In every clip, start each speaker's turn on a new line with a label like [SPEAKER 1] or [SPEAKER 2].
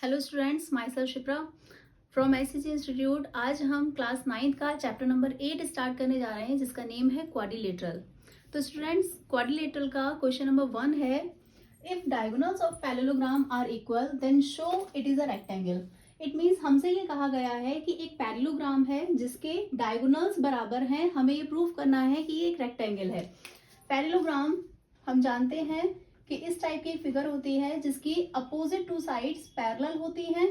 [SPEAKER 1] Hello students, my self Shipra from SCC institute. आज हम class 9th का चैप्टर नंबर 8 स्टार्ट करने जा रहे हैं जिसका नेम है क्वाड्रिलेटरल। तो स्टूडेंट्स, क्वाड्रिलेटरल का क्वेश्चन नंबर 1 है, if diagonals of parallelogram are equal then show it is a rectangle. It means हमसे ये कहा गया है कि एक पैरेललोग्राम है जिसके डायगोनल्स बराबर हैं, हमें ये प्रूव करना है कि ये एक रेक्टेंगल है। पैरेललोग्राम हम जानते हैं कि इस टाइप की फिगर होती है जिसकी अपोजिट टू साइड्स पैरेलल होती हैं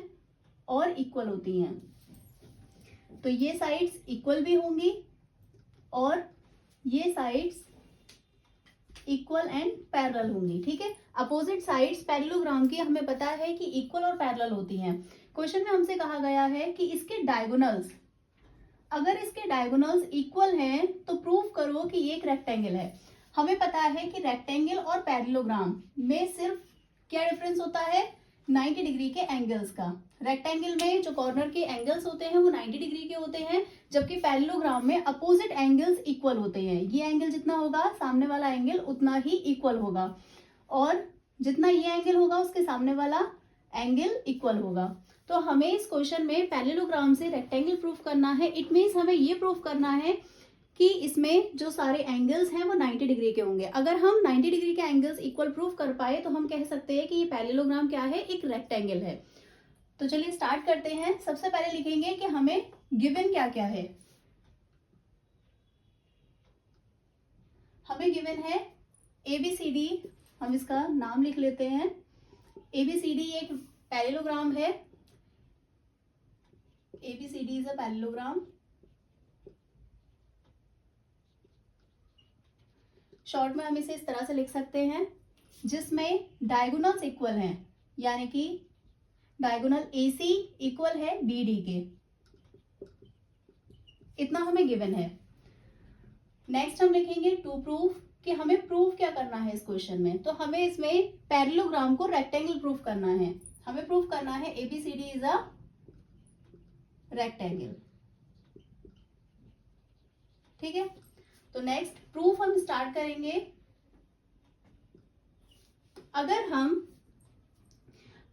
[SPEAKER 1] और इक्वल होती हैं। तो ये साइड्स इक्वल भी होंगी और ये साइड्स इक्वल एंड पैरेलल होंगी। ठीक है, अपोजिट साइड्स पैरेललोग्राम की हमें पता है कि इक्वल और पैरेलल होती हैं। क्वेश्चन में हमसे कहा गया है कि इसके डायगोनल्स, अगर इसके डायगोनल्स इक्वल हैं तो प्रूव करो कि ये एक रेक्टेंगल है। हमें पता है कि रेक्टेंगल और पैरेललोग्राम में सिर्फ क्या डिफरेंस होता है, 90 डिग्री के एंगल्स का। रेक्टेंगल में जो कॉर्नर के एंगल्स होते हैं वो 90 डिग्री के होते हैं, जबकि पैरेललोग्राम में अपोजिट एंगल्स इक्वल होते हैं। ये एंगल जितना होगा सामने वाला एंगल उतना ही इक्वल होगा, और जितना ये एंगल होगा उसके सामने वाला एंगल इक्वल होगा। तो हमें इस क्वेश्चन में पैरेललोग्राम से रेक्टेंगल प्रूफ करना है। इट मीन्स हमें ये प्रूफ करना है कि इसमें जो सारे एंगल्स हैं वो 90 डिग्री के होंगे। अगर हम 90 डिग्री के एंगल्स इक्वल प्रूफ कर पाए तो हम कह सकते हैं कि ये पैरेललोग्राम क्या है, एक रेक्टेंगल है। तो चलिए स्टार्ट करते हैं। सबसे पहले लिखेंगे कि हमें गिवन क्या क्या है। हमें गिवन है ABCD, हम इसका नाम लिख लेते हैं। ABCD एक पैरेललोग्राम है। ABCD is a parallelogram. Short में हम इसे इस तरह से लिख सकते हैं, जिसमें डायगोनल्स इक्वल हैं, यानी कि डायगोनल AC इक्वल है BD के। इतना हमें गिवन है। नेक्स्ट हम लिखेंगे टू प्रूफ, कि हमें प्रूफ क्या करना है इस क्वेश्चन में। तो हमें इसमें पैरेललोग्राम को रेक्टेंगल प्रूफ करना है। हमें प्रूफ करना है ABCD इज अ रेक्टेंगल। ठीक है, तो नेक्स्ट प्रूफ हम स्टार्ट करेंगे। अगर हम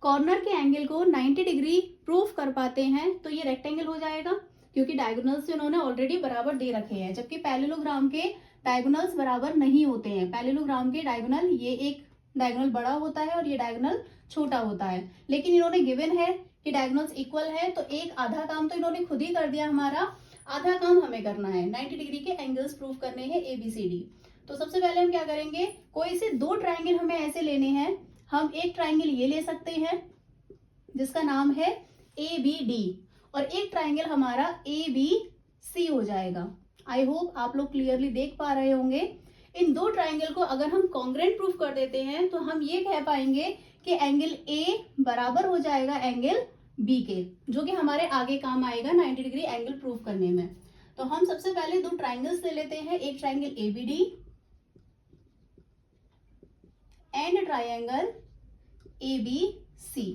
[SPEAKER 1] कॉर्नर के एंगल को 90 डिग्री प्रूफ कर पाते हैं तो ये रेक्टेंगल हो जाएगा, क्योंकि डायगोनल्स उन्होंने ऑलरेडी बराबर दे रखे हैं, जबकि पैरेललोग्राम के डायगोनल्स बराबर नहीं होते हैं। पैरेललोग्राम के डायगोनल, ये एक डायगोनल बड़ा होता है और ये डायगोनल छोटा होता है, लेकिन इन्होंने गिवन है कि डायगोनल्स इक्वल है, तो एक आधा काम तो इन्होंने खुद ही कर दिया, हमारा आधा काम हमें करना है। 90 डिग्री के एंगल्स प्रूफ करने हैं ABCD। तो सबसे पहले हम क्या करेंगे, कोई से दो ट्रायंगल हमें ऐसे लेने हैं। हम एक ट्रायंगल ये ले सकते हैं जिसका नाम है ABD, और एक ट्रायंगल हमारा ABC हो जाएगा। आई होप आप लोग क्लियरली देख पा रहे होंगे। इन दो ट्रायंगल को अगर हम कॉन्ग्रुएंट प्रूफ कर देते हैं तो हम ये कह पाएंगे कि एंगल A बराबर हो जाएगा एंगल B के, जो कि हमारे आगे काम आएगा 90 डिग्री एंगल प्रूफ करने में। तो हम सबसे पहले दो ट्रायंगल्स ले लेते हैं, एक triangle ABD and triangle ABC।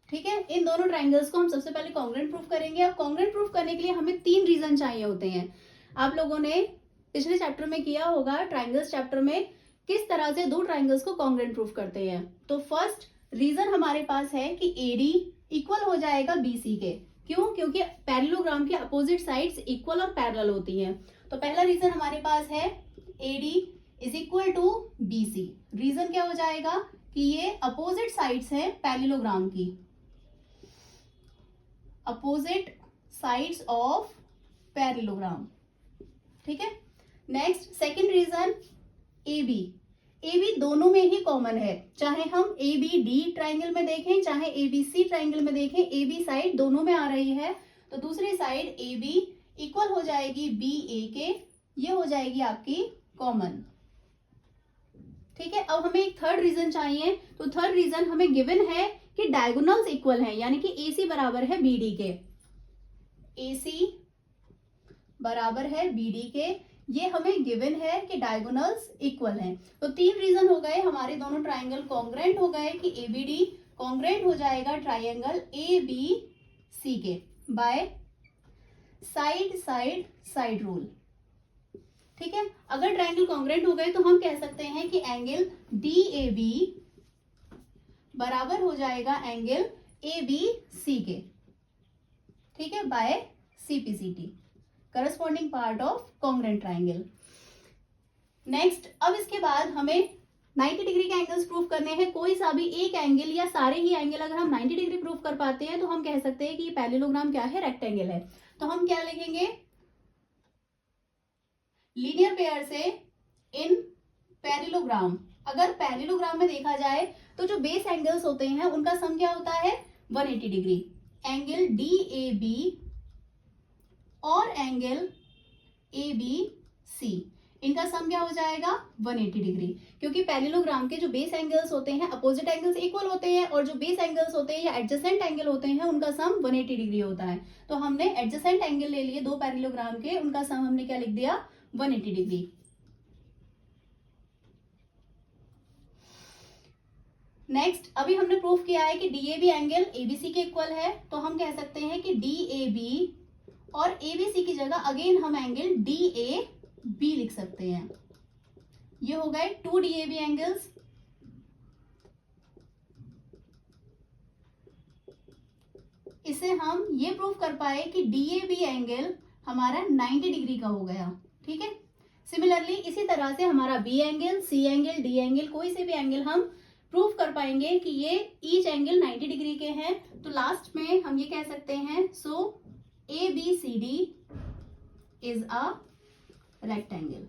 [SPEAKER 1] ठीक है, इन दोनों ट्रायंगल्स को हम सबसे पहले कॉन्ग्रुएंट प्रूफ करेंगे। अब कॉन्ग्रुएंट प्रूफ करने के लिए हमें 3 रीजन चाहिए होते हैं। आप लोगों ने पिछले चैप्टर में किया होगा, ट्रायंगल्स चैप्टर में, किस तरह से दो ट्रायंगल्स को कॉन्ग्रुएंट प्रूफ करते हैं। तो फर्स्ट रीजन हमारे पास है कि AD इक्वल हो जाएगा BC के। क्यों? क्योंकि पैरेललोग्राम के अपोजिट साइड्स इक्वल और पैरेलल होती हैं। तो पहला रीजन हमारे पास है AD is equal to BC। Reason क्या हो जाएगा कि ये अपोजिट साइड्स हैं पैरेललोग्राम की, अपोजिट साइड्स ऑफ पैरेललोग्राम। ठीक है, नेक्स्ट सेकंड रीजन AB दोनों में ही कॉमन है, चाहे हम ABD ट्रायंगल में देखें चाहे ABC ट्रायंगल में देखें, AB साइड दोनों में आ रही है। तो दूसरी साइड AB इक्वल हो जाएगी BA के, ये हो जाएगी आपकी कॉमन। ठीक है, अब हमें एक थर्ड रीजन चाहिए। तो थर्ड रीजन हमें गिवन है कि डायगोनल्स इक्वल हैं, यानी कि AC बराबर है BD के। AC बराबर है BD के, ये हमें गिवन है कि डायगोनल्स इक्वल हैं। तो 3 रीजन हो गए, हमारे दोनों ट्रायंगल कॉन्ग्रुएंट हो गए कि ABD कॉन्ग्रुएंट हो जाएगा ट्रायंगल ABC के by side side side rule. ठीक है, अगर ट्रायंगल कॉन्ग्रुएंट हो गए तो हम कह सकते हैं कि एंगल DAB बराबर हो जाएगा एंगल ABC के, ठीक है, by CPCT, corresponding part of congruent triangle. Next, अब इसके बाद हमें 90 डिग्री के एंगल्स प्रूफ करने हैं। कोई सा भी एक एंगल या सारे ही एंगल अगर हम 90 डिग्री प्रूफ कर पाते हैं तो हम कह सकते हैं कि पैरेललोग्राम क्या है, रेक्टेंगल है। तो हम क्या लिखेंगे, लीनियर पेयर से इन पैरेललोग्राम। अगर पैरेललोग्राम में देखा जाए तो जो बेस एंगल्स होते हैं उनका सम क्या होता है, 180 डिग्री। एंगल DAB और एंगल ABC, इनका सम क्या हो जाएगा, 180 डिग्री। क्योंकि पैरेललोग्राम के जो बेस एंगल्स होते हैं, अपोजिट एंगल्स इक्वल होते हैं, और जो बेस एंगल्स होते हैं या एडजेसेंट एंगल होते हैं उनका सम 180 डिग्री होता है। तो हमने एडजेसेंट एंगल ले लिए दो पैरेललोग्राम के, उनका सम हमने क्या लिख दिया, 180 डिग्री। नेक्स्ट, अभी हमने प्रूफ किया है कि DAB एंगल ABC के इक्वल है, तो हम कह सकते हैं कि DAB और ABC की जगह अगेन हम एंगल DAB लिख सकते हैं। ये हो गए 2 DAB एंगल्स। इससे हम ये प्रूफ कर पाए कि DAB एंगल हमारा 90 डिग्री का हो गया, ठीक है। सिमिलरली इसी तरह से हमारा B angle, C angle, D angle, कोई से भी एंगल हम प्रूफ कर पाएंगे कि ये ईच एंगल 90 डिग्री के हैं। तो लास्ट में हम ये कह सकते हैं, सो ABCD इज अ रेक्टेंगल।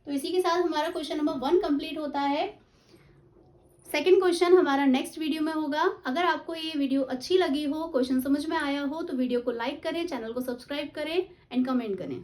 [SPEAKER 1] तो इसी के साथ हमारा क्वेश्चन नंबर 1 कंप्लीट होता है। सेकंड क्वेश्चन हमारा नेक्स्ट वीडियो में होगा। अगर आपको ये वीडियो अच्छी लगी हो, क्वेश्चन समझ में आया हो, तो वीडियो को लाइक करें, चैनल को सब्सक्राइब करें एंड कमेंट करें।